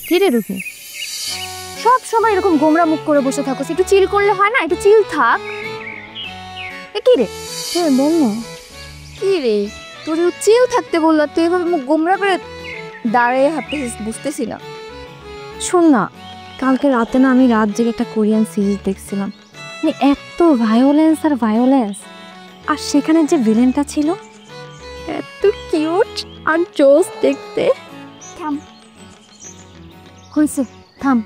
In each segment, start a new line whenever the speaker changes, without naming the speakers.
কি রে রুহি, সব সময় এরকম গোমরা মুখ করে বসে থাকো, একটু চিল করলে হয় না? একটু চিল থাক। কি রে বল না, কি রে তোর চিল থাকতে বললো, তুই এভাবে মুখ গোমরা করে দাঁড়িয়ে হাঁটতেছিস, বুঝতেছি না। শোন না, কালকে রাতে না আমি রাত জেগে একটা কোরিয়ান সিরিজ দেখছিলাম, মানে এত ভায়োলেন্স আর ভায়োলেন্স, আর সেখানে যে ভিলেনটা ছিল এত কিউট আর জোস দেখতে। থাম হয়েছে, থাম।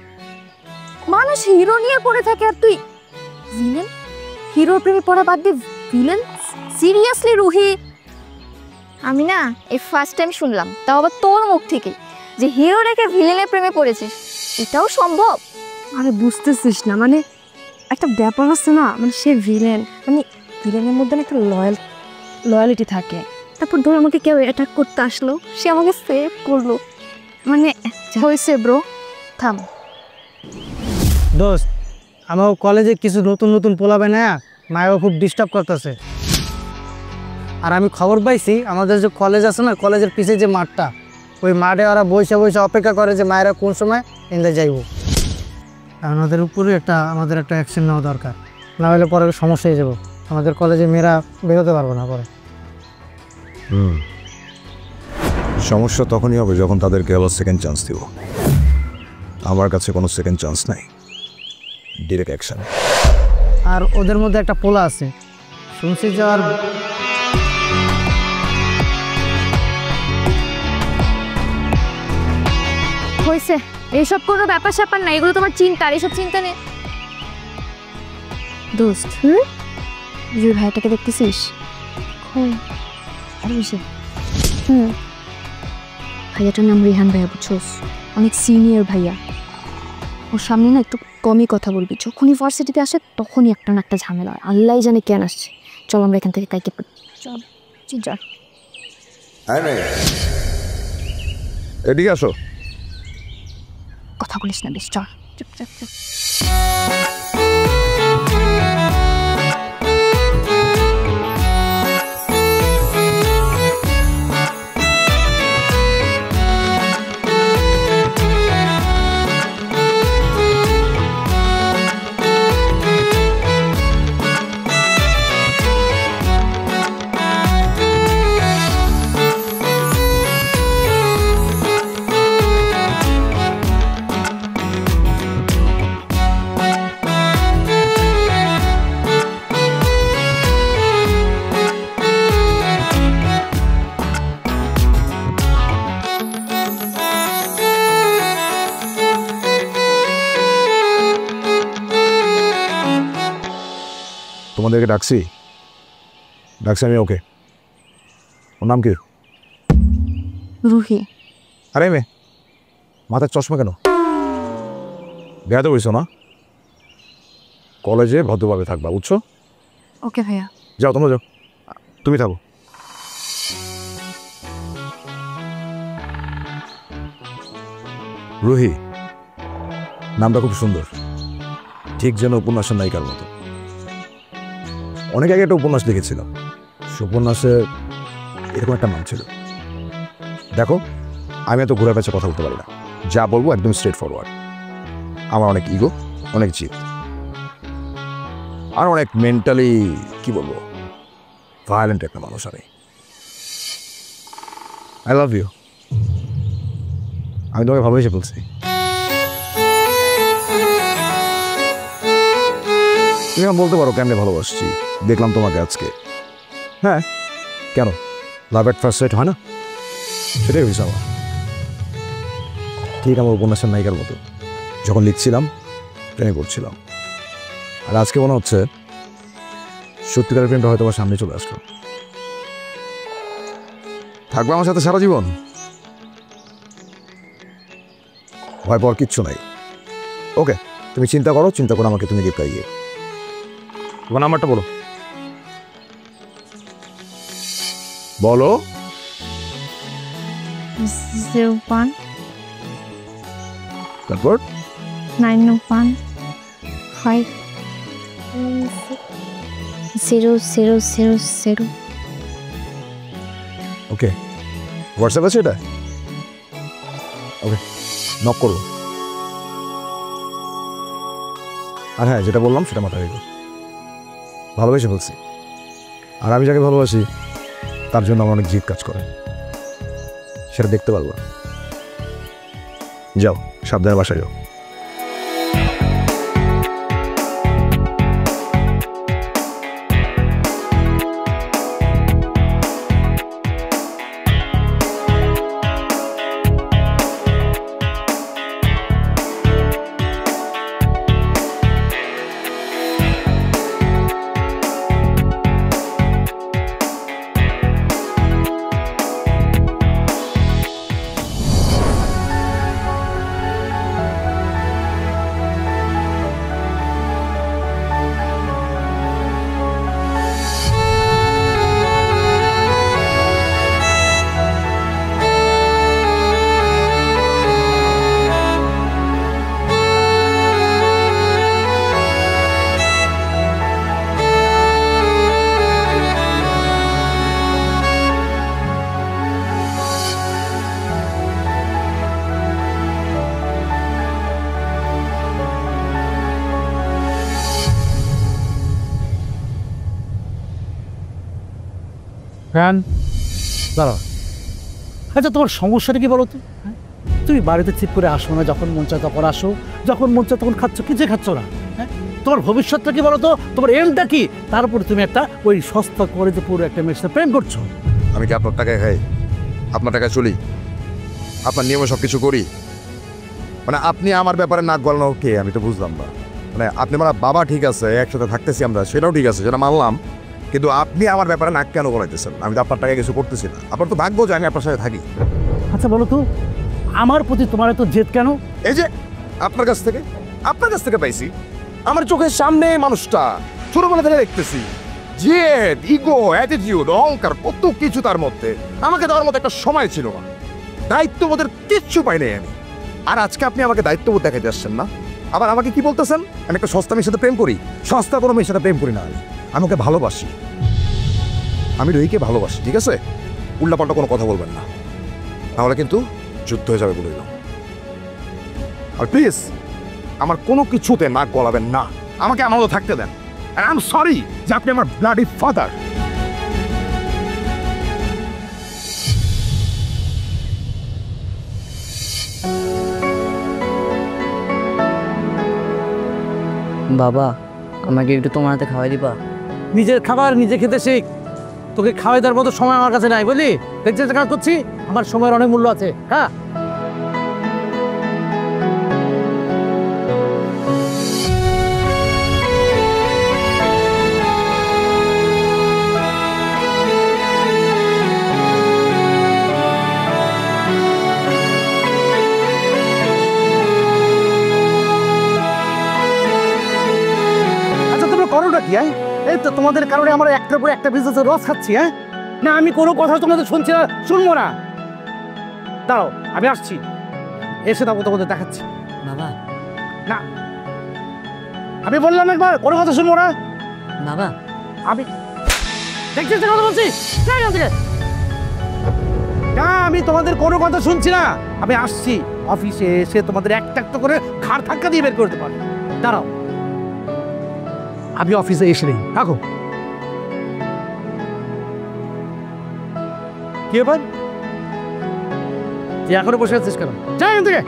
মানুষ হিরো নিয়ে পড়ে থাকে আর তুই ভিলেন। হিরোর প্রেমে পড়া বাদ দিয়ে ভিলেন? সিরিয়াসলি রুহি, আমি না এই ফার্স্ট টাইম শুনলাম, তাও আবার তোর মুখ থেকে, যে হিরো রেখে ভিলেনের প্রেমে পড়েছিস। এটাও সম্ভব? আরে বুঝতেছিস না, মানে একটা ব্যাপার আছে না, মানে সে ভিলেন, মানে ভিলেনের মধ্যে একটা লয়ালিটি থাকে। তারপর ধর আমাকে কেউ অ্যাটাক করতে আসলো, সে আমাকে সেভ করলো, মানে হয়েছে ব্রো। থাম।
দোস্ত, আমার কলেজে কিছু নতুন নতুন পোলাবে না, মায়েও খুব ডিস্টার্ব করতেছে। আর আমি খবর পাইছি আমাদের যে কলেজ আছে না, কলেজের পিছে যে মাঠটা, ওই মাঠে ওরা বসে বসে অপেক্ষা করে যে মায়েরা কোন সময় এনে যাইব। কারণ ওদের উপরে আমাদের একটা অ্যাকশন নেওয়া দরকার, না হলে পরে সমস্যা হয়ে যাব। আমাদের কলেজে মেয়েরা বেরোতে পারবো না পরে।
সমস্যা তখনই হবে যখন তাদেরকে আবার সেকেন্ড চান্স দিব। আমার কাছে কোনো সেকেন্ড চান্স নাই, ডিরেক্ট অ্যাকশন।
আর ওদের মধ্যে একটা পোলা আছে, শুনছি যে আর
হয়েছে, এইসব কোনো ব্যাপার স্যাপার না, এগুলো তোমার চিন্তা, আর এইসব চিন্তা নেই। দোস্ত, জুই ভাইটাকে দেখতেছিস? ভাইয়াটার নাম রিহান ভাইয়া, বুঝছোস? অনেক সিনিয়র ভাইয়া। ওর সামনে না একটু কমই কথা বলবি, যখন ইউনিভার্সিটিতে আসে তখনই একটা না একটা ঝামেলা হয়, আল্লাহ জানে কেন আসছে। চল আমরা এখান থেকে কাইকে চল, চল।
এদিকে আসো।
কথা বলিস না বেশ, চল চুপচাপ।
তোমাদেরকে ডাকছি আমি। ওকে, ওর নাম কি?
রুহি।
আরে মেয়ে, মাথার চশমা কেন? বেড়াতে বলছো না? কলেজে ভদ্রভাবে থাকবা, বুঝছো?
ওকে ভাইয়া।
যাও, তোমরা যাও, তুমি থাকো। রুহি নামটা খুব সুন্দর, ঠিক যেন উপন্যাসের নায়িকার মতো। অনেক আগে একটা উপন্যাস দেখেছিলাম, সে উপন্যাসে এরকম একটা নাম ছিল। দেখো, আমি এত ঘুরে পেঁচে কথা বলতে পারি না, যা বলবো একদম স্ট্রেট ফরওয়ার্ড। আমার অনেক ইগো, অনেক জিদ, আর অনেক মেন্টালি কি বলবো ভায়োলেন্ট একটা মানুষ আমি। I love you. আমি তোমাকে ভালোবেসে বলছি। তুমি বলতে পারো কেমনে ভালোবাসছি, দেখলাম তোমাকে আজকে। হ্যাঁ, কেন? লাভ এট ফার্স্ট সাইট হয় না? সেটাই হয়েছে আমার, ঠিক আমার উপন্যাসের নায়িকার মতো। যখন লিখছিলাম প্রেমে পড়ছিলাম, আর আজকে মনে হচ্ছে সত্যিকারের প্রেমটা হয়তো আমার সামনে চলে আসলো। থাকবে আমার সাথে সারা জীবন, ভয় পাওয়ার কিচ্ছু নাই। ওকে, তুমি চিন্তা করো, আমাকে তুমি গিফট খাইয়ে। তোমার নাম্বারটা বলো। বলো।
01
তারপর
915 0000।
ওকে, হোয়াটসঅ্যাপ আছে এটা? ওকে, নক করো। আর হ্যাঁ, যেটা বললাম সেটা মাথায় রেখো, ভালোবেসে বলছি। আর আমি যাকে ভালোবাসি তার জন্য আমার অনেক জিদ কাজ করে, সেটা দেখতে পারবো। যাও, সাবধানে বাসায় যাও।
ফ্যান দাঁড়াও। আচ্ছা, তোমার সমস্যাটা কি বলো তো? হ্যাঁ, তুমি বাড়িতে চিপ করে আসো না, যখন মন চায় তখন আসো, যখন মন চায় তখন খাচ্ছ, কিছু খাচ্ছ না। হ্যাঁ, তোমার ভবিষ্যৎটা কি বলো তো? তোমার এমটা কি? তারপরে তুমি একটা ওই সস্তা করে যে পুরো একটা মেয়ের সাথে প্রেম করছো।
আমি কি আপনার টাকায় খাই? আপনার টাকায় চলি? আপনার নিয়মে সব কিছু করি? মানে আপনি আমার ব্যাপারে নাক গলানো কে? আমি তো বুঝলাম না। মানে আপনি আমার বাবা, ঠিক আছে, একসাথে থাকতেছি আমরা, সেটাও ঠিক আছে, সেটা মানলাম, কিন্তু আপনি আমার ব্যাপারে নাক কেন গলাইতেছেন? আমি তো আপনার টাকায় কিছু করতেছি না। আপনার তো ভাগ্য যে আমি আপনার সাথে থাকি।
আচ্ছা বলো তো, আমার প্রতি তোমার এত জেদ কেন?
এই যে আপনার কাছ থেকে পাইছি। আমার চোখের সামনে মানুষটা ছোটবেলা থেকে দেখতেছি, জেদ, ইগো, অ্যাটিটিউড, অহংকার, কত কিছু তার মধ্যে। আমাকে দেওয়ার মতো একটা সময় ছিল না, দায়িত্ববোধের কিচ্ছু পাই নাই আমি। আর আজকে আপনি আমাকে দায়িত্ববোধ দেখাতে আসছেন না? আবার আমাকে কি বলতেছেন আমি একটা সস্তা মেয়ের সাথে প্রেম করি? সস্তা কোনো মেয়ের সাথে প্রেম করি না। আমি ওকে ভালোবাসি, আমি রুহিকে ভালোবাসি, ঠিক আছে? উল্টাপাল্টা কোনো কথা বলবেন না, তাহলে কিন্তু যুদ্ধ হয়ে যাবে বলে দিলাম। আর প্লিজ আমার কোনো কিছুতে নাক গলাবেন না, আমাকে আমার মতো থাকতে দেন। আর আই এম সরি যে আপনি আমার ব্লাডি ফাদার।
বাবা, আমাকে একটু তোমার হাতে খাওয়াই দিবা?
নিজের খাবার নিজে খেতে শিখ। তোকে খাওয়াই দেওয়ার মতো সময় আমার কাছে নাই, বুঝলি? দেখছিস কাজ করছি, আমার সময়ের অনেক মূল্য আছে। হ্যাঁ, করোটা কি? এই তো তোমাদের কারণে আমার একটার পর একটা বিজনেসের লস খাচ্ছি। হ্যাঁ না, আমি কোনো কথা তোমাদের শুনছি না, শুনবো না। দাঁড়াও, আমি আসছি, এসে তারপর তোমাদের দেখাচ্ছি।
বাবা,
না, আমি বললাম একবার কোনো কথা শুনবো না।
বাবা,
আমি দেখছিস কথা বলছি না, আমি তোমাদের কোনো কথা শুনছি না। আমি আসছি, অফিসে এসে তোমাদের একটা একটা করে ঘাড় ধাক্কা দিয়ে বের করতে পারি। দাঁড়াও, আমি অফিসে এসে নেই, থাকো। কি ব্যাপার, তুই এখনো বসে আছিস কেন? যাই এখান থেকে।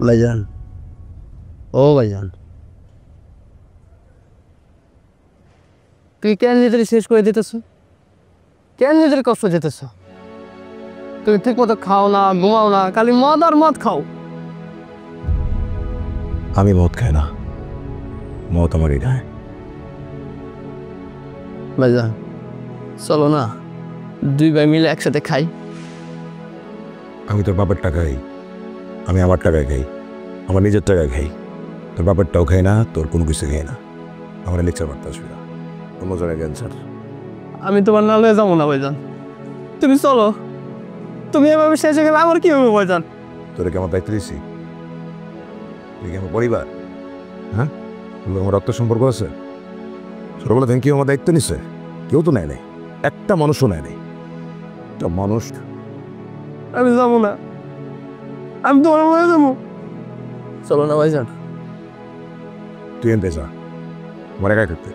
ভাইজান, ও ভাইজান, তুই কেন নিজেদের শেষ করে দিতেছ? কেন নিজের কষ্ট যেতেছ? তুমি ঠিক মতো খাও না, ঘুমাও না, খালি মদ আর মদ খাও।
আমি মদ খাই না, মদ আমারই খায়।
ভাইজান চলো না, দুই ভাই মিলে একসাথে খাই।
আমি তোর বাবার টাকাই, আমি আমার টাকায় খাই, আমার নিজের টাকায় খাই। তোর বাবারটাও খাই না, তোর কোনো কিছু খাই না। আমার লেকচার মারতে আসবি না, অন্য জায়গায় জ্ঞান স্যার।
আমি তোমার নালে যাবো না ভাইজান, তুমি চলো। তুমি এভাবে শেষ হয়ে গেলে আমার কি হবে ভাইজান?
তোরে কি আমার দায়িত্ব দিচ্ছি? তুই কি আমার পরিবার? হ্যাঁ, আমার রক্ত সম্পর্ক আছে। ছোটবেলা থেকে কেউ আমার দায়িত্ব নিছে? কেউ তো নেয় নাই, একটা মানুষও নেয় নাই। একটা মানুষ।
আমি যাবো না, আমি তোমার মনে যাবো। চলো না ভাইজান।
তুই হেনতে যা, আমার একাই থাকতে।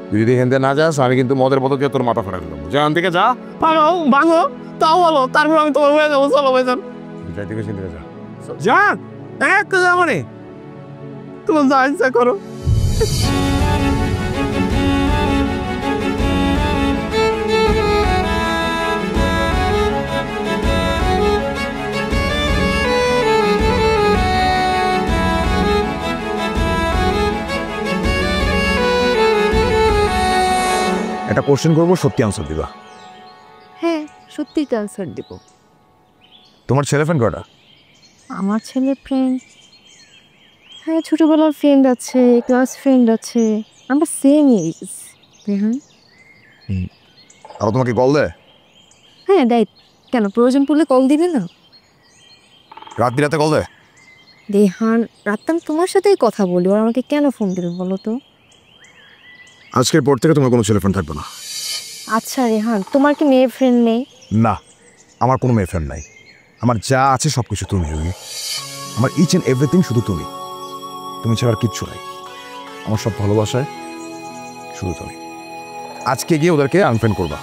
তুই যদি হেনতে না যাস, আমি কিন্তু মদের বোতল দিয়ে তোর মাথা ফাটাই দিলাম। জান থেকে যা,
ভাঙো ভাঙো, তাও বলো, তারপর আমি তোমার হয়ে যাবো। চলো ভাইজান,
যাই থেকে চিন্তা যা।
যা একটা যাবো রে, তোমার যা ইচ্ছা করো।
একটা কোশ্চেন করবো, সত্যি আনসার দিবা।
হ্যাঁ, সত্যি তো আনসার দেবো।
তোমার ছেলে ফ্রেন্ড কটা?
আমার ছেলে ফ্রেন্ড, হ্যাঁ ছোটবেলার ফ্রেন্ড আছে, ক্লাস ফ্রেন্ড আছে, আমরা সেম এজ। হ্যাঁ
আর তোমাকে কল দেয়?
হ্যাঁ দেয়, কেন প্রয়োজন পড়লে কল দিবে না?
রাত বিরাতে কল দেয়?
রেহান, রাত আমি তোমার সাথেই কথা বলি, ওরা আমাকে কেন ফোন দেবে বলো তো?
আজকের পর থেকে তোমার কোনো ছেলে ফ্রেন্ড থাকবে না।
আচ্ছা রেহান, তোমার কি মেয়ে ফ্রেন্ড নেই?
না, আমার কোনো মেয়ে ফ্রেন্ড নাই। আমার যা আছে সব কিছু তুমি। আমার ইচ অ্যান্ড এভরিথিং শুধু তুমি। তুমি ছাড়া আর কিচ্ছু নাই। আমার সব ভালোবাসায় শুধু তুমি। আজকে গিয়ে ওদেরকে আনফ্রেন্ড করবা।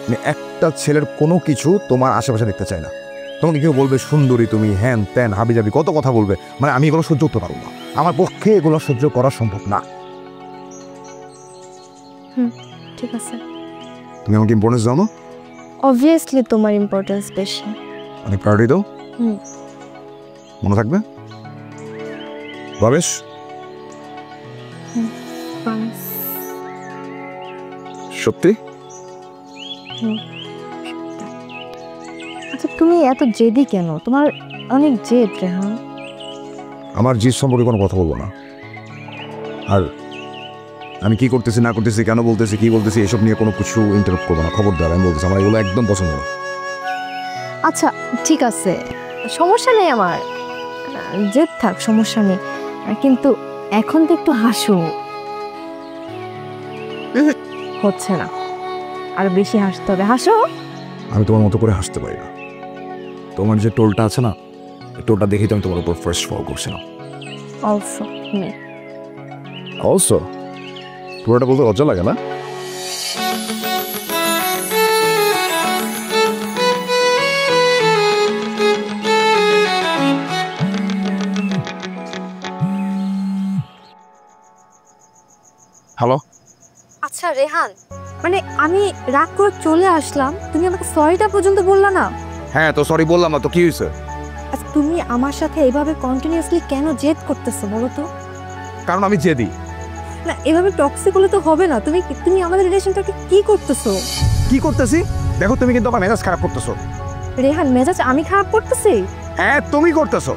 আমি একটা ছেলের কোনো কিছু তোমার আশেপাশে দেখতে চাই না। তোমাকে কেউ বলবে সুন্দরী তুমি, হ্যান ত্যান হাবি যাবি, কত কথা বলবে, মানে আমি এগুলো সহ্য করতে পারবো না। আমার পক্ষে এগুলো সহ্য করা সম্ভব না।
ঠিক আছে।
তুমি আমাকে ইম্পর্টেন্স দাও না?
অবভিয়াসলি তোমার ইম্পর্টেন্স বেশি।
অনেক প্রায়োরিটি দাও। মনে থাকবে? ভাবেশ? সত্যি?
আচ্ছা তুমি এত জেদি কেন? তোমার অনেক জেদ রেহান।
আমার জিদ সম্পর্কে কোনো কথা বলবো না। আর আমি কি করতেছি না করতেছি, কেন বলতেছি, কি বলতেছি, এসব নিয়ে কোনো কিছু ইন্টারাপ্ট করবো না। খবরদার, আমি বলতেছি আমার এগুলো একদম পছন্দ না।
আচ্ছা ঠিক আছে, সমস্যা নেই আমার, জেদ থাক, সমস্যা নেই, কিন্তু এখন তো একটু হাসো। হচ্ছে না, আর বেশি হাসতে হবে, হাসো।
আমি তোমার মতো করে হাসতে পারি না। তোমার যে টোলটা আছে না, টোলটা দেখেই তো আমি তোমার উপর ফার্স্ট ফল করছিলাম।
অলসো
অলসো পুরোটা বলতে লজ্জা লাগে না? হ্যালো।
আচ্ছা রেহান, মানে আমি রাগ করে চলে আসলাম, তুমি আমাকে সরিটা পর্যন্ত বললা না।
হ্যাঁ তো সরি বললাম না তো কি হয়েছে?
আচ্ছা তুমি আমার সাথে এইভাবে কন্টিনিউয়াসলি কেন জেদ করতেছো বলো তো?
কারণ আমি জেদি।
না এভাবে টক্সিক হলে তো হবে না। তুমি তুমি আমাদের রিলেশনটাকে কি করতেছো?
কি করতেছি? দেখো তুমি কিন্তু আমার মেজাজ খারাপ করতেছো।
রেহান, মেজাজ আমি খারাপ করতেছি?
হ্যাঁ তুমি করতেছো।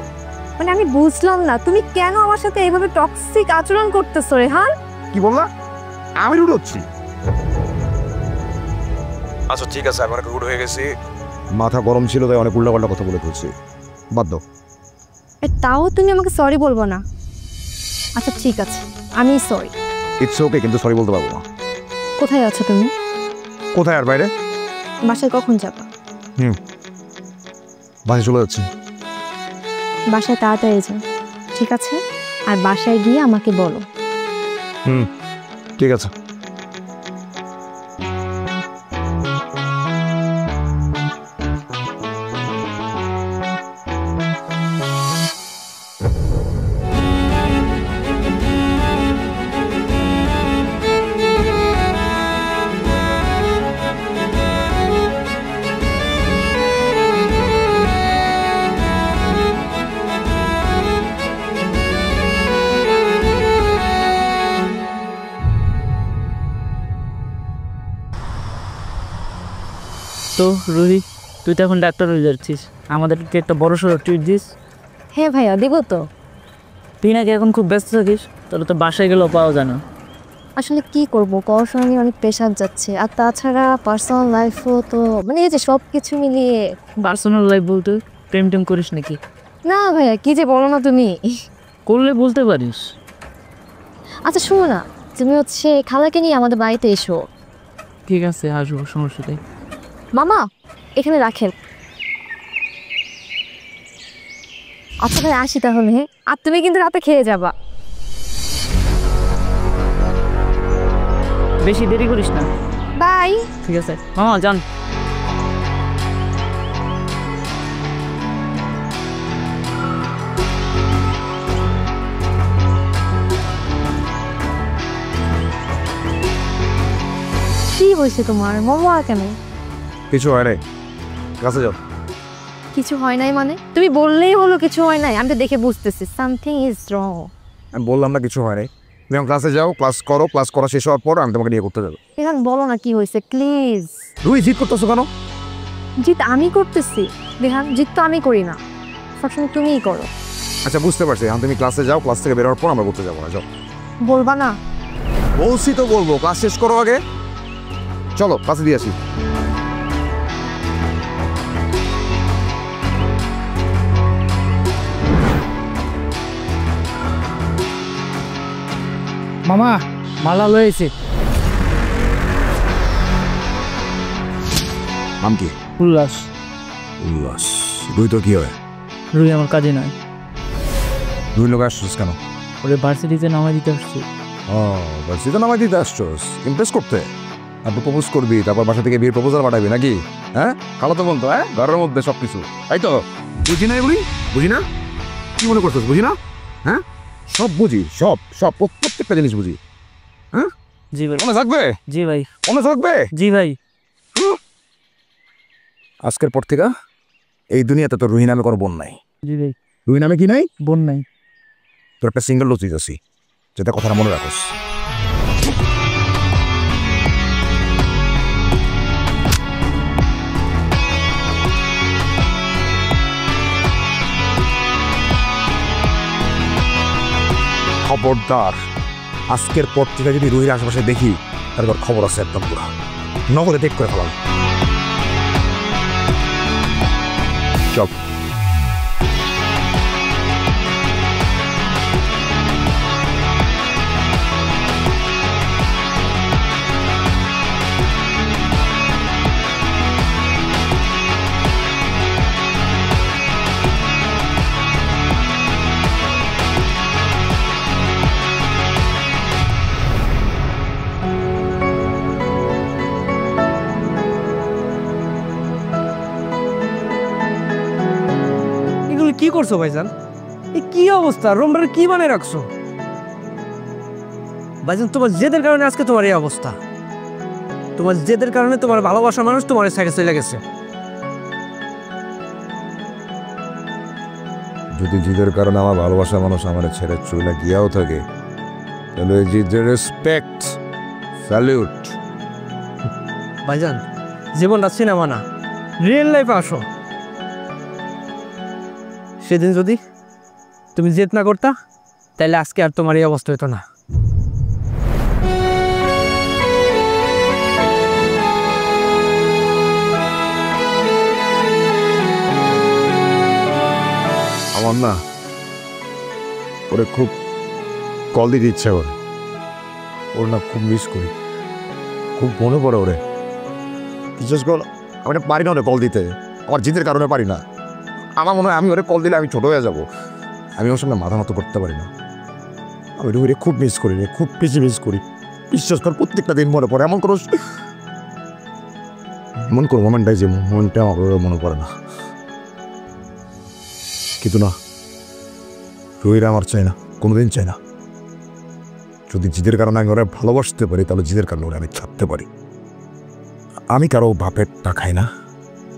মানে আমি বুঝলাম না, তুমি কেন আমার সাথে এইভাবে টক্সিক আচরণ করতেছো রেহান?
কি বললা? আমি রুড হচ্ছি? আচ্ছা ঠিক আছে, আমি অনেক রুড হয়ে গেছি, মাথা গরম ছিল তাই অনেক উল্টাপাল্টা কথা বলে ফেলছি, বাদ দাও।
তাও তুমি আমাকে সরি বলবো না? আচ্ছা ঠিক আছে, আমি সরি।
ইটস ওকে, কিন্তু সরি বলতে পারবো না।
কোথায় আছো তুমি?
কোথায় আর বাইরে?
বাসায় কখন যাবা?
বাসে চলে যাচ্ছি।
বাসায় তাড়াতাড়ি যাও, ঠিক আছে? আর বাসায় গিয়ে আমাকে বলো।
ঠিক আছে।
তো রুহি, তুই তো এখন ডাক্তার হয়ে যাচ্ছিস, আমাদেরকে একটা বড় সড়ো ট্রিট দিস।
হ্যাঁ ভাইয়া দেবো তো।
তুই নাকি এখন খুব ব্যস্ত থাকিস, তাহলে তো বাসায় গেলেও পাওয়া যায় না।
আসলে কি করব, পড়াশোনা নিয়ে অনেক প্রেশার যাচ্ছে, আর তাছাড়া পার্সোনাল লাইফও তো মানে এই যে সব কিছু মিলিয়ে।
পার্সোনাল লাইফ বলতে প্রেম টেম করিস নাকি?
না ভাইয়া, কি যে বলো না তুমি।
করলে বলতে পারিস।
আচ্ছা শোনো না, তুমি হচ্ছে খালাকে নিয়ে আমাদের বাড়িতে এসো।
ঠিক আছে, আসবো, সমস্যা নেই।
মামা এখানে রাখেন। আচ্ছা ভাই আসি তাহলে, হ্যাঁ? আর তুমি কিন্তু রাতে খেয়ে যাবা।
বেশি দেরি করিস না।
বাই।
ঠিক আছে মামা, যান।
কি হয়েছে তোমার মামা কেন?
কিছু হয় নাই, কাছে যাও।
কিছু হয় নাই মানে? তুমি বললেই হলো কিছু হয় নাই, আমি তো দেখে বুঝতেছি সামথিং ইজ রং।
আমি বললাম না কিছু হয় নাই, তুমি এখন ক্লাসে যাও, ক্লাস করো, ক্লাস করা শেষ হওয়ার পর আমি তোমাকে নিয়ে করতে যাবো।
এখন বলো না কি হয়েছে প্লিজ।
রুহি জিদ করতেছো কেন?
জিত আমি করতেছি? দেখান, জিত তো আমি করি না, সবসময় তুমিই করো।
আচ্ছা বুঝতে পারছি, এখন তুমি ক্লাসে যাও, ক্লাস থেকে বেরোর পর আমরা করতে যাবো না, যাও।
বলবা না?
বলছি তো বলবো, ক্লাস শেষ করো আগে, চলো ক্লাসে দিয়ে আসি।
মামা মালা লয়েছে।
নাম কি?
উল্লাস।
উল্লাস। রুহি তো কি হয়?
রুহি আমার কাজে নয়,
রুহি লোক আসছিস কেন?
ওরে ভার্সিটিতে নামাই দিতে আসছি।
ও ভার্সিটিতে নামাই দিতে আসছোস ইমপ্রেস করতে? তারপর প্রপোজ করবি, তারপর বাসা থেকে বিয়ের প্রপোজাল পাঠাবি নাকি? হ্যাঁ, খালো তো বলতো, হ্যাঁ ঘরের মধ্যে সব কিছু, তাই তো? বুঝি না এগুলি, বুঝি না? কি মনে করছিস বুঝি না? হ্যাঁ সব বুঝি, সব সব প্রত্যেকটা জিনিস বুঝি। হ্যাঁ
জি ভাই।
মনে থাকবে?
জি ভাই।
মনে থাকবে?
জি ভাই।
আজকের পর থেকে এই দুনিয়াতে তোর রুহি নামে কোনো বোন নাই।
জি ভাই।
রুহি নামে কি নাই?
বোন নাই।
তোর একটা সিঙ্গেল লোক দিতেছি, যেটা কথাটা মনে রাখোস। খবরদার, আজকের পর থেকে যদি রুহির আশেপাশে দেখি তারপর খবর আছে একদম পুরা নগদে টেক করে ফেলাম। চল।
এগুলো কি করছো ভাইজান? এই কি অবস্থা, রুমটার কি বানিয়ে রাখছো? ভাইজান তোমার জেদের কারণে আজকে তোমার এই অবস্থা। তোমার জেদের কারণে তোমার ভালোবাসার মানুষ তোমার সাইকে চলে গেছে।
যদি জিদের কারণে আমার ভালোবাসা মানুষ আমার ছেড়ে চলে গিয়াও থাকে, তাহলে জিদের রেসপেক্ট, স্যালিউট।
ভাইজান জীবনটা সিনেমা না, রিয়েল লাইফে আসো। সেদিন যদি তুমি জেদ না করতা, তাহলে আজকে আর তোমার এই অবস্থা হতো না।
আমার না ওরে খুব কল দিতে ইচ্ছা করে, ওর না খুব মিস করি, খুব মনে পড়ে ওরে। বিশেষ করে আমি না পারি না ওরে কল দিতে, আমার জিদের কারণে পারি না। আমার মনে হয় আমি ওরে কল দিলে আমি ছোট হয়ে যাব, আমি ওর সঙ্গে মাথা মতো করতে পারি না। আমি রুহিরে খুব মিস করি রে, খুব বেশি মিস করি। বিশ্বাস কর প্রত্যেকটা দিন মনে পড়ে, এমন কোনো মোমেন্টটাই যে মোমেন্টটা আমার মনে পড়ে না। কিন্তু না, রুহিরা আমার চাই না, কোনোদিন চাই না। যদি জিদের কারণে আমি ওরা ভালোবাসতে পারি, তাহলে জিদের কারণে ওরা আমি ছাড়তে পারি। আমি কারো বাপের টা খাই না,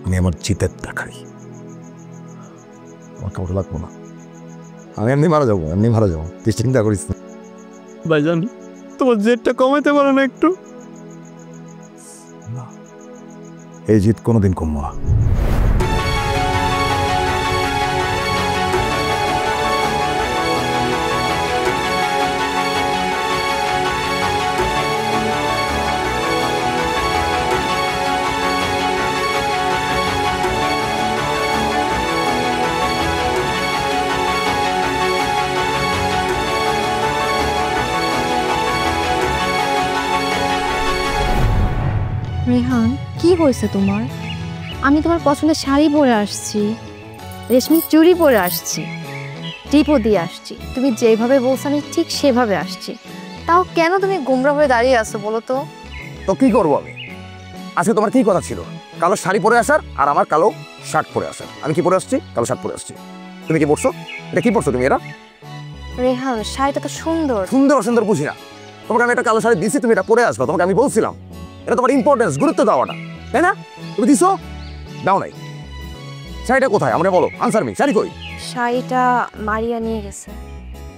আমি আমার জিতের টা খাই। আমার কাউকে লাগবো না, আমি এমনি মারা যাবো, এমনি মারা যাবো, তুই চিন্তা করিস না।
ভাইজান তোমার জেদটা কমাইতে পারো না একটু?
না, এই জিত কোনোদিন কমবো না।
রেহান কি হয়েছে তোমার? আমি তোমার পছন্দের শাড়ি পরে আসছি, রেশমি চুড়ি পরে আসছি, টিপও দিয়ে আসছি, তুমি যেভাবে বলছো আমি ঠিক সেভাবে আসছি, তাও কেন তুমি গোমরা হয়ে দাঁড়িয়ে আছো বলো তো?
তো কি করবো আমি? আজকে তোমার কি কথা ছিল? কালো শাড়ি পরে আসার আর আমার কালো শার্ট পরে আসার। আমি কি পরে আসছি? কালো শার্ট পরে আসছি। তুমি কি পরছো? এটা কি পরছো তুমি? এরা
রেহান শাড়িটা তো সুন্দর।
সুন্দর অসুন্দর বুঝি না। তোমাকে আমি একটা কালো শাড়ি দিছি, তুমি এটা পরে আসবা। তোমাকে আমি বলছিলাম এটা তোমার ইম্পর্টেন্স, গুরুত্ব দেওয়াটা, তাই না? তুমি দিছো? দাও নাই। শাড়িটা কোথায় আমরা বলো, আনসার মি। শাড়ি কই?
শাড়িটা মারিয়া নিয়ে গেছে।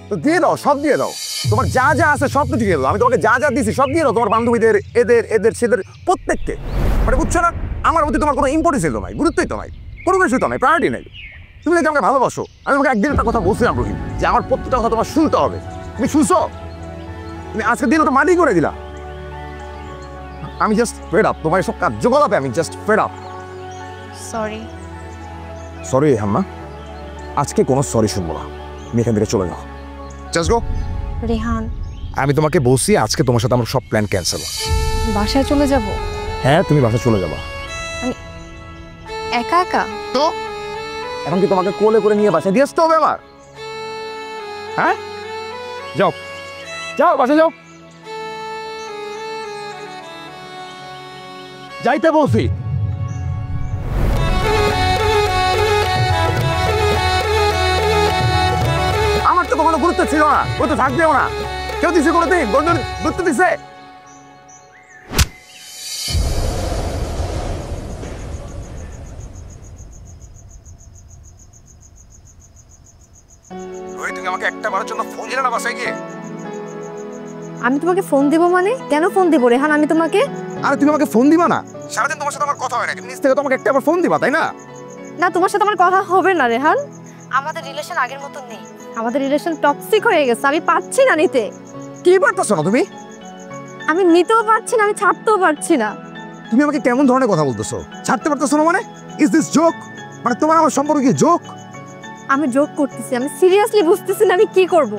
তো দিয়ে দাও, সব দিয়ে দাও। তোমার যা যা আছে সব তো দিয়ে দাও। আমি তোমাকে যা যা দিছি সব দিয়ে দাও, তোমার বান্ধবীদের, এদের এদের সেদের প্রত্যেককে। মানে বুঝছো না, আমার প্রতি তোমার কোনো ইম্পর্টেন্সই তো নাই, গুরুত্বই তো নাই, কোনো কিছুই তো নাই, প্রায়োরিটি নেই। তুমি যদি আমাকে ভালোবাসো, আমি তোমাকে একদিন একটা কথা বলছিলাম রহিম, যে আমার প্রত্যেকটা কথা তোমার শুনতে হবে। তুমি শুনছো? তুমি আজকের দিন ওটা মাটি করে দিলা। আমি জাস্ট ফেড আপ, তোমার সব কার্যকলাপে আমি just fed up.
Sorry.
Sorry হাম্মা, আজকে কোনো সরি শুনবো না। তুমি এখান থেকে চলে যাও, জাস্ট গো।
রেহান
আমি তোমাকে বলছি আজকে তোমার সাথে আমার সব প্ল্যান ক্যান্সেল।
বাসায় চলে যাব?
হ্যাঁ, তুমি বাসা চলে যাবা।
একা একা?
তো এখন কি তোমাকে কোলে করে নিয়ে বাসায় দিয়ে আসতে হবে আমার? হ্যাঁ, যাও যাও, বাসায় যাও। যাইতে বলছি। আমার তো কখনো গুরুত্ব ছিল না, গুরুত্ব থাকবেও না। কেউ দিছে কোনোদিন গুরুত্ব দিছে? তুমি আমাকে একটা বারের জন্য ফোন দিলে না বাসায় গিয়ে?
আমি তোমাকে ফোন দেব মানে? কেন ফোন দেব রেহান আমি তোমাকে?
আরে তুমি আমাকে ফোন দিবা না? সারাদিন তোমার সাথে আমার কথা হয় না, তুমি নিজ থেকে তোমাকে একটা ফোন দিবা, তাই না?
না, তোমার সাথে আমার কথা হবে না রেহান। আমাদের রিলেশন আগের মতো নেই, আমাদের রিলেশন টক্সিক হয়ে গেছে। আমি পাচ্ছি না নিতে।
কি পারতেছো না তুমি?
আমি নিতেও পারছি না, আমি ছাড়তেও পারছি না।
তুমি আমাকে কেমন ধরনের কথা বলতেছো? ছাড়তে পারতেছো না মানে? Is this joke? মানে তোমার আমার সম্পর্কে কি জোক?
আমি জোক করতেছি, আমি সিরিয়াসলি বুঝতেছি না আমি কি করব।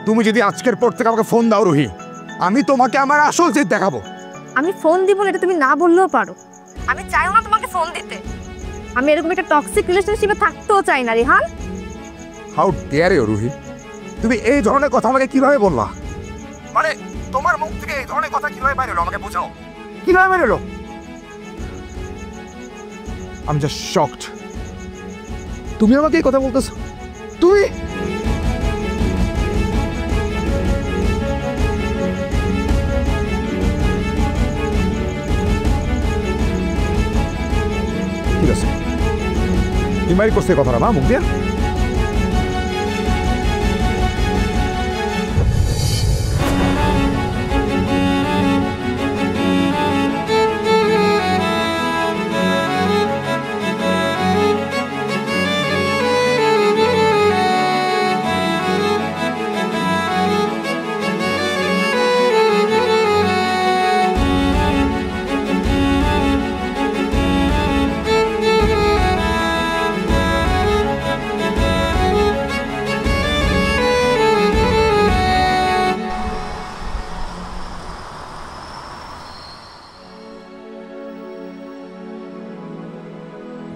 তুমি যদি আজকের পর থেকে আমাকে ফোন দাও রুহি, আমি তোমাকে আমার আসল জেদ দেখাবো।
আমি ফোন দিব না, এটা তুমি না বললেও পারো। আমি চাইও না তোমাকে ফোন দিতে। আমি এরকম একটা টক্সিক রিলেশনশিপে থাকতেও চাই না Rehan.
How dare you Ruhi, তুমি এই ধরনের কথা আমাকে কিভাবে বললা? মানে তোমার মুখ থেকে এই ধরনের কথা কিভাবে বাইরে এলো আমাকে বোঝাও, কিভাবে বাইরে এলো? আমি জাস্ট শকড। তুমি আমাকে এই কথা বলতেছো? তুমি ঠিক আছে, তুমি বাইরে করছে কথাটা না মুখ দিয়ে?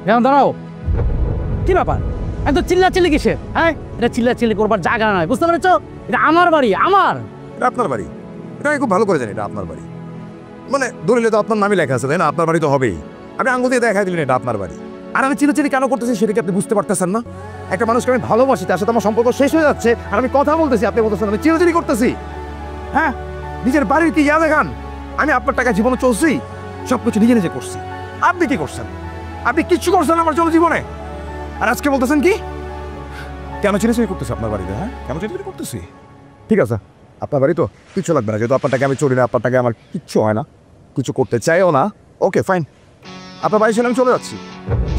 এখন দাঁড়াও, কি ব্যাপার? এত চিল্লা চিল্লি কিসে? হ্যাঁ, এটা চিল্লা চিল্লি করবার জায়গা নয়, বুঝতে পেরেছো? এটা আমার বাড়ি, আমার।
এটা আপনার বাড়ি, এটা আমি খুব ভালো করে জানি এটা আপনার বাড়ি। মানে দলিলে তো আপনার নামই লেখা আছে, তাই না? আপনার বাড়ি তো হবেই। আপনি আঙুল দিয়ে দেখাই দিলেন এটা আপনার বাড়ি। আর আমি চিল্লাচিল্লি কেন করতেছি সেটা কি আপনি বুঝতে পারতেছেন না? একটা মানুষকে আমি ভালোবাসি, তার সাথে আমার সম্পর্ক শেষ হয়ে যাচ্ছে, আর আমি কথা বলতেছি, আপনি বলতেছেন আমি চিল্লাচিল্লি করতেছি। হ্যাঁ, নিজের বাড়ির কি ইয়া দেখান? আমি আপনার টাকা জীবনে চলছি, সবকিছু নিজে নিজে করছি। আপনি কি করছেন? আপনি কিচ্ছু করছেন আমার জন্য জীবনে। আর আজকে বলতেছেন কি কেন চিল্লাচিল্লি করতেছি আপনার বাড়িতে? হ্যাঁ, কেন চিল্লাচিল্লি করতেছি? ঠিক আছে, আপনার বাড়ি তো কিচ্ছু লাগবে না, যেহেতু আপনার টাকা আমি চলি না, আপনার টাকা আমার কিচ্ছু হয় না, কিছু করতে চাইও না। ওকে ফাইন, আপনার বাড়ি ছেলে আমি চলে যাচ্ছি,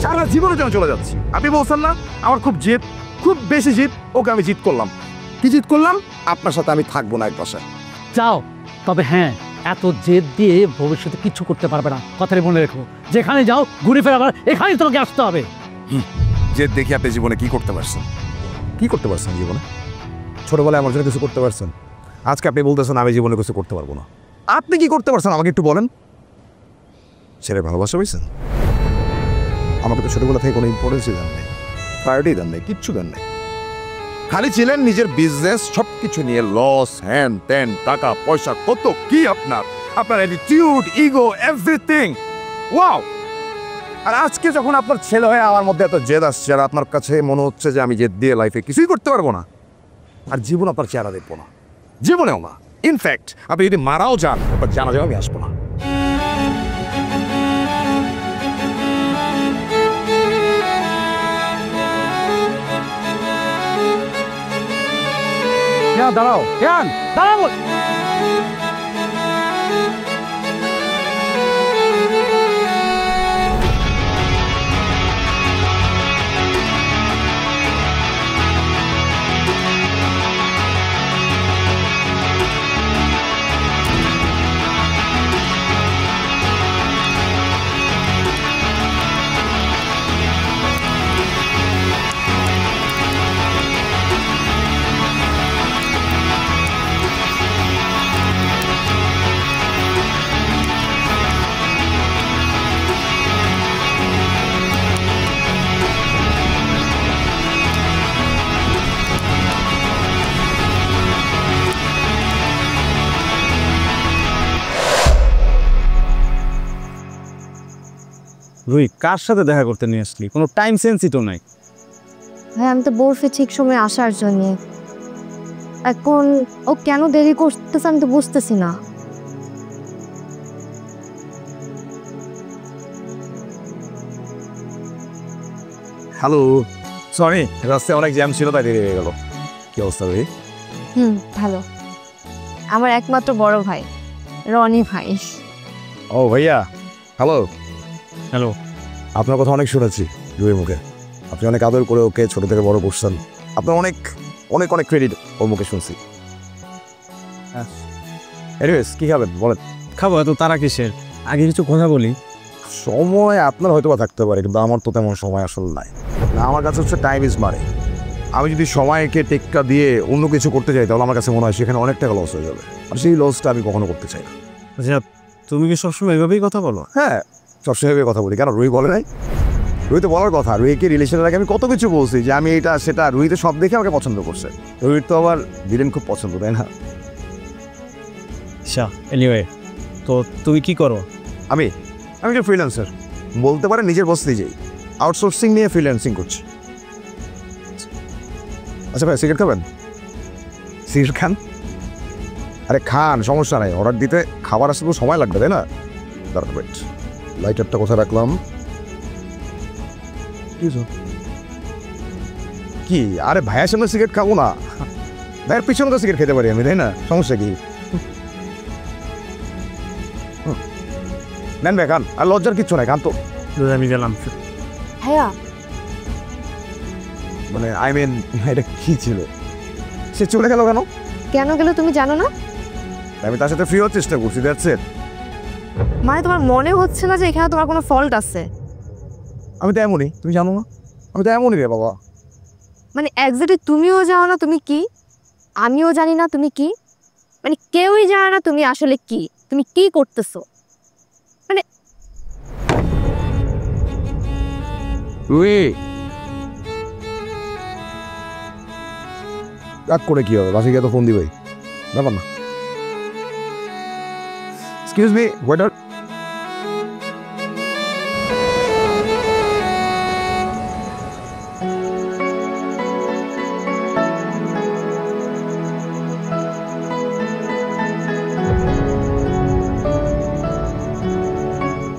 সারা জীবনের জন্য চলে যাচ্ছি। আপনি বলছেন না আমার খুব জিদ, খুব বেশি জিদ, ওকে আমি জিদ করলাম। কি জিদ করলাম? আপনার সাথে আমি থাকবো না এক বাসায়।
যাও, তবে হ্যাঁ, এত জেদ দিয়ে ভবিষ্যতে কিচ্ছু করতে পারবে না, কথাটা মনে রেখো। যেখানে যাও ঘুরে ফেরা আবার এখানেই তোমাকে আসতে হবে।
জেদ দেখি আপনি জীবনে কি করতে পারছেন? কি করতে পারছেন জীবনে? ছোটবেলায় আমার জন্য কিছু করতে পারছেন? আজকে আপনি বলতেছেন আমি জীবনে কিছু করতে পারবো না। আপনি কি করতে পারছেন আমাকে একটু বলেন। ছেলে ভালোবাসা পেয়েছেন? আমাকে তো ছোটবেলা থেকে কোনো ইম্পর্টেন্সই দেন নাই, প্রায়োরিটি দেন নাই, কিচ্ছু দেন নাই। খালি ছিলেন নিজের বিজনেস, সব কিছু নিয়ে লস, হ্যান ত্যান, টাকা পয়সা কত কি আপনার, আপনার অ্যাটিটিউড, ইগো, এভরিথিং। ওয়াও! আর আজকে যখন আপনার ছেলে হয়ে আমার মধ্যে এত জেদ আসছে, আর আপনার কাছে মনে হচ্ছে যে আমি জেদ দিয়ে লাইফে কিছুই করতে পারবো না, আর জীবন আপনার চেহারা দেখবো না, জীবনেও না। ইনফ্যাক্ট আপনি যদি মারাও যান, আপনার জানা যাবে আমি আসবো না।
দাঁড়াও, দাঁড়াও।
রুই, কার সাথে দেখা করতে নিয়ে আসলি? কোনো টাইম সেন্সই তো নাই।
হ্যাঁ, আমি তো বলছি ঠিক সময় আসার জন্য। এখন ও কেন দেরি করতেছে আমি তো বুঝতেছি না।
হ্যালো, সরি রাস্তায় অনেক জ্যাম ছিল তাই দেরি হয়ে গেল। কি অবস্থা ভাই?
ভালো। আমার একমাত্র বড় ভাই রনি ভাই।
ও ভাইয়া, হ্যালো।
হ্যালো।
আপনার কথা অনেক শুনেছি রুইয়ের মুখে, আপনি অনেক আদর করে ওকে ছোট থেকে বড় করছেন, আপনার অনেক অনেক অনেক ক্রেডিট ওর মুখে শুনছি। এনিওয়েজ কি খাবেন বলেন?
খাবো, এত তারা কিসের? আগে কিছু কথা বলি।
সময় আপনার হয়তো বা থাকতে পারে, কিন্তু আমার তো তেমন সময় আসলে নাই। আমার কাছে হচ্ছে টাইম ইজ মানি। আমি যদি সময়কে টেক্কা দিয়ে অন্য কিছু করতে চাই, তাহলে আমার কাছে মনে হয় সেখানে অনেক টাকা লস হয়ে যাবে, আর সেই লসটা আমি কখনো করতে চাই না।
আচ্ছা, তুমি কি সবসময় এভাবেই কথা বলো?
হ্যাঁ, সবসময় কথা বলি। কেন, রুই বলে নাই? রুই তো বলার কথা। রুইকে রিলেশনের আগে আমি কত কিছু বলছি যে আমি এটা সেটা। রুই তো সব দেখে আমাকে পছন্দ করছে। রুইর তো আবার ভিলেন খুব পছন্দ, তাই না?
আচ্ছা, এনিওয়ে, তো তুমি কি করো?
আমি একটা ফ্রিল্যান্সার, বলতে পারে নিজের বস নিজেই। আউটসোর্সিং নিয়ে ফ্রিল্যান্সিং করছি। আচ্ছা ভাই, সিগারেট খাবেন? সিগারেট খান? আরে খান, সমস্যা নাই। অর্ডার দিতে খাবার আসতে তো সময় লাগবে, তাই না? দাঁড়ান, ওয়েট। লাইটারটা কোথায় রাখলাম? কি আরে ভাইয়ের সামনে সিগারেট খাবো না? ভাইয়ের পিছনে তো সিগারেট খেতে পারি আমি, তাই না? সমস্যা কি? নেন ভাই, খান। আর লজ্জার কিচ্ছু নাই, খান তো।
আমি গেলাম।
ভাইয়া,
মানে আই মিন এটা কি ছিল? সে চলে গেল কেন?
কেন গেল তুমি জানো না?
আমি তার সাথে ফ্রি হওয়ার চেষ্টা করছি, দ্যাটস ইট।
মানে তোমার মনে হচ্ছে না যে এখানে তোমার কোনো ফল্ট আছে?
আমি তো এমনই, তুমি জানো না? আমি তো এমনই রে বাবা।
মানে একজাক্টলি তুমিও জানো না তুমি কি, আমিও জানি না তুমি কি, মানে কেউই জানে না তুমি আসলে কি, তুমি কি করতেছো। মানে
রাগ করে কি হবে? বাসে গিয়ে তো ফোন দিবই, ব্যাপার না। Excuse me waiter.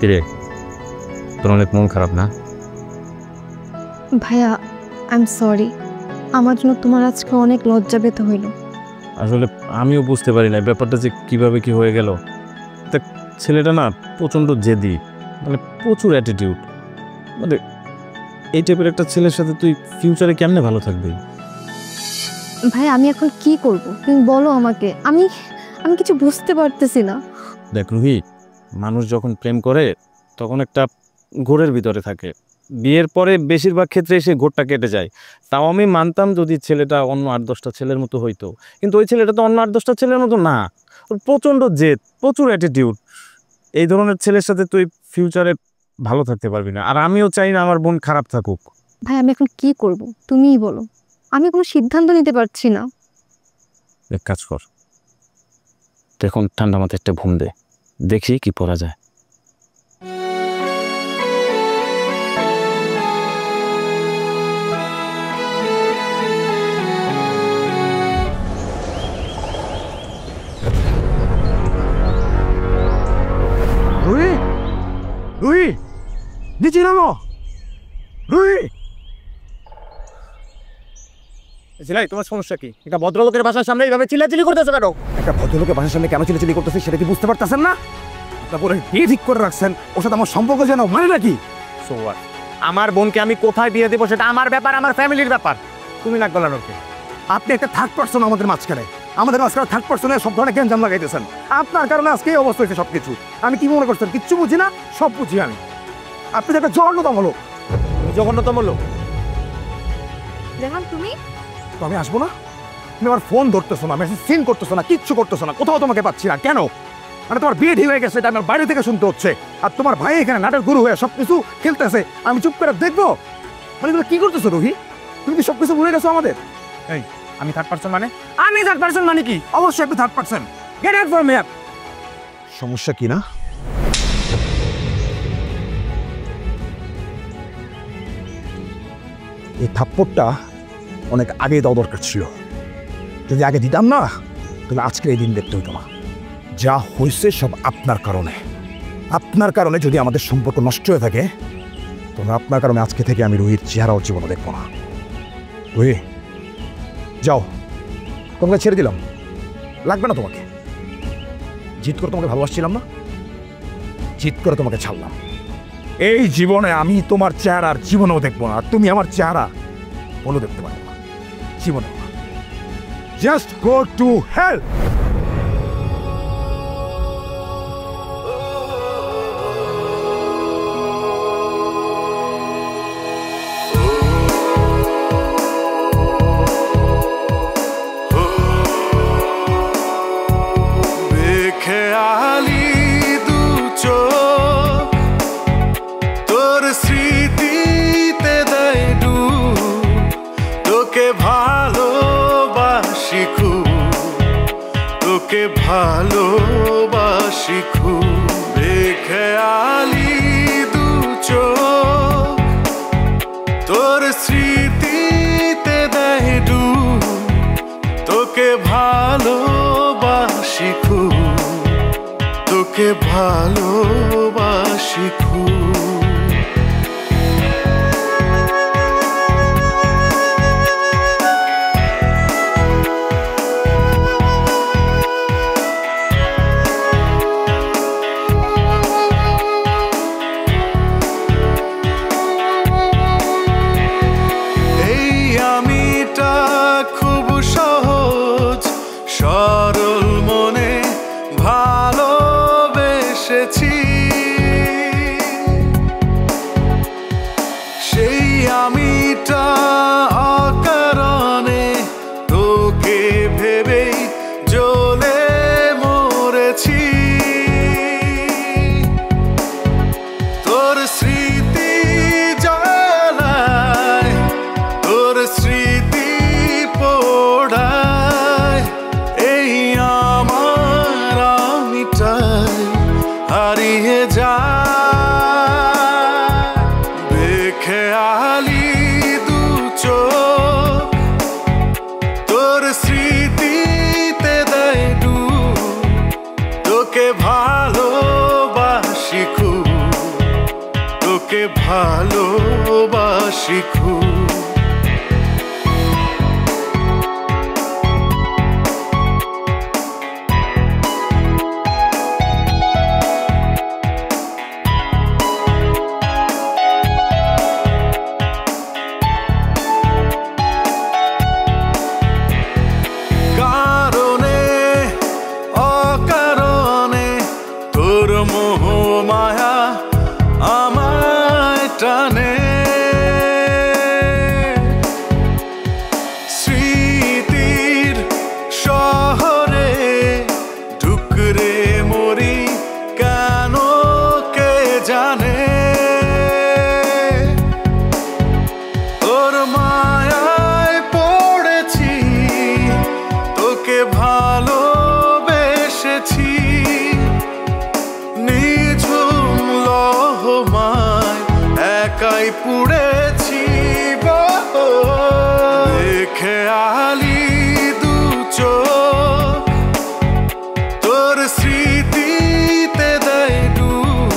কিরে, তোর অনেক মন খারাপ না?
ভাইয়া, আই এম সরি, আমার জন্য তোমার আজকে অনেক লজ্জা পেতে হইল।
আসলে আমিও বুঝতে পারি না ব্যাপারটা যে কিভাবে কি হয়ে গেল। তা ছেলেটা না প্রচণ্ড জেদি, মানে প্রচুর অ্যাটিটিউড। মানে এই টাইপের একটা ছেলের সাথে তুই ফিউচারে কেমনে ভালো থাকবি?
ভাই আমি এখন কি করব তুমি বলো আমাকে, আমি আমি কিছু বুঝতে পারতেছি না।
দেখ রুহি, মানুষ যখন প্রেম করে তখন একটা ঘোরের ভিতরে থাকে, বিয়ের পরে বেশিরভাগ ক্ষেত্রে সে ঘোরটা কেটে যায়। তাও আমি মানতাম যদি ছেলেটা অন্য 8-10টা ছেলের মতো হইতো, কিন্তু ওই ছেলেটা তো অন্য 8-10টা ছেলের মতো না। ওর প্রচণ্ড জেদ, প্রচুর অ্যাটিটিউড। এই ধরনের ছেলের সাথে তুই ফিউচারে ভালো থাকতে পারবি না, আর আমিও চাই না আমার বোন খারাপ থাকুক।
ভাই আমি এখন কি করব তুমিই বলো, আমি কোনো সিদ্ধান্ত নিতে পারছি না।
এক কাজ কর, এখন ঠান্ডা মাথায় একটা ঘুম দে, দেখি কি পড়া যায়।
রুহি, রুহি, নিচে নামো। রুহি,
তোমার সমস্যা কি? এটা ভদ্রলোকের বাসার সামনে এইভাবে চিল্লাচিল্লি করতেছো কেন?
একটা ভদ্রলোকের বাসার সামনে কেন চিল্লাচিল্লি করতেছে সেটা কি বুঝতে পারতেছেন না? তারপরে বিয়ে ঠিক করে রাখছেন, ওর সাথে আমার সম্পর্ক যেন মানে নাকি?
So what? আমার বোনকে আমি কোথায় বিয়ে দেবো সেটা আমার ব্যাপার, আমার ফ্যামিলির ব্যাপার। তুমি নাক গলানোর ওকে?
আপনি একটা থার্ড পার্সন আমাদের মাঝখানে থার্ড পার্সনের সব ধরনের গ্যাঞ্জাম লাগাইতেছেন। আপনার কারণে আজকে এই অবস্থা হয়েছে সবকিছু। আমি কি মনে করছেন কিচ্ছু বুঝি না? সব বুঝি আমি। আপনি যে একটা জঘন্যতম লোক।
জঘন্যতম লোক?
রেহান তুমি
তো আমি আসবো না? তুমি আমার ফোন ধরতেছো না, মেসেজ সিন করতেছো না, কিচ্ছু করতেছো না, কোথাও তোমাকে পাচ্ছি না কেন? মানে তোমার বিয়ে ঠিক হয়ে গেছে, এটা আমার বাইরে থেকে শুনতে হচ্ছে, আর তোমার ভাই এখানে নাটের গুরু হয়ে সবকিছু খেলতেছে, আমি চুপ করে দেখবো? মানে তুমি কি করতেছো রুহি? তুমি কি সবকিছু ভুলে গেছো আমাদের?
এই আমি থার্ড পার্সন মানে? আমি থার্ড পার্সন মানে কি?
অবশ্যই একটু third person.
Get out from here.
সমস্যা কি না? এই থাপ্পড়টা অনেক আগে দেওয়া দরকার ছিল। যদি আগে দিতাম না তাহলে আজকের এই দিন দেখতে হইতো না। যা হয়েছে সব আপনার কারণে। আপনার কারণে যদি আমাদের সম্পর্ক নষ্ট হয়ে থাকে তাহলে আপনার কারণে আজকে থেকে আমি রুহির চেহারাও জীবনে দেখবো না। রুহি যাও, তোমাকে ছেড়ে দিলাম, লাগবে না তোমাকে। জিত করে তোমাকে ভালোবাসছিলাম না, জিত করে তোমাকে ছাড়লাম। এই জীবনে আমি তোমার চেহারা আর জীবনেও দেখবো না, আর তুমি আমার চেহারা বলে দেখতে পারবো না জীবনে। Just go to hell.
ভালোবাসি খুব বেখেয়ালি দু চোখ, তোর স্মৃতিতে দেয় ডুব, তোকে ভালোবাসি খুব, তোকে ভালোবাসি খুব। সরল মনে ভালোবেসেছি, সেই আমিটা অকারণে তোকে ভেবেই জ্বলে মরেছি। তোর স্মৃতি জ্বালায়, তোর স্মৃতি পোড়ায়, এই আমার আমিটাই হারিয়ে যায়। বেখেয়ালি দু চোখ, তোর স্মৃতিতে দেয় ডুব, তোকে ভালোবাসি খুব, তোকে ভালোবাসি খুব। মোহ মায়া আমায় টানে, স্মৃতির শহরে ঢুকরে মরি কেন কে জানে। তোর মায়ায় পড়েছি, তোকে ভালোবেসেছি, নিঝুম লহমায় একাই পুড়েছি। দেখে আলি দু চোখ, তোর স্মৃতিতে দেয় ডুব,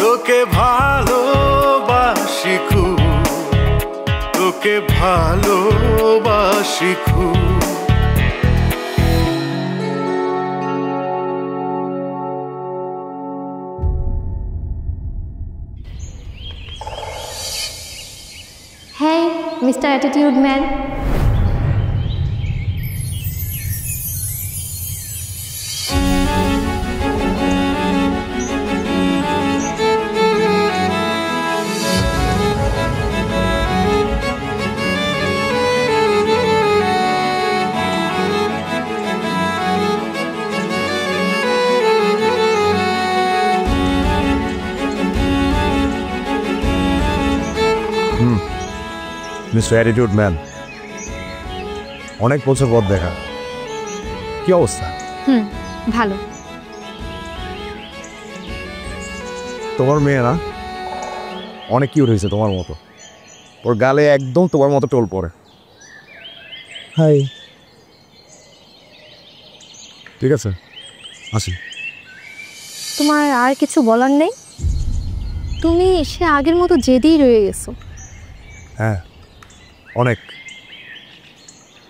তোকে ভালোবাসি খুব, তোকে ভালোবাসি খুব।
Hey, Mr. Attitude Man.
Mister attitude man, অনেক বছর পর দেখা, কি অবস্থা?
ভালো।
তোমার মেয়ে না অনেক কিউট হয়েছে তোমার মতো, ওর গালে একদম তোমার মতো টোল পড়ে। হাই, ঠিক আছে আসি।
তোমার আর কিছু বলার নেই? তুমি সে আগের মতো জেদেই রয়ে গেছো।
হ্যাঁ অনেক,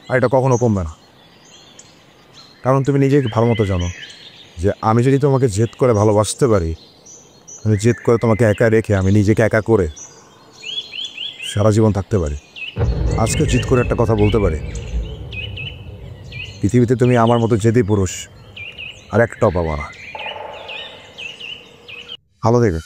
আর এটা কখনো কমবে না, কারণ তুমি নিজেকে ভালো মতো জানো যে আমি যদি তোমাকে জেদ করে ভালোবাসতে পারি, আমি জেদ করে তোমাকে একা রেখে আমি নিজেকে একা করে সারা জীবন থাকতে পারি। আজকে জিদ করে একটা কথা বলতে পারি, পৃথিবীতে তুমি আমার মতো জেদি পুরুষ আর একটাও পাবো না। ভালো দেখবে।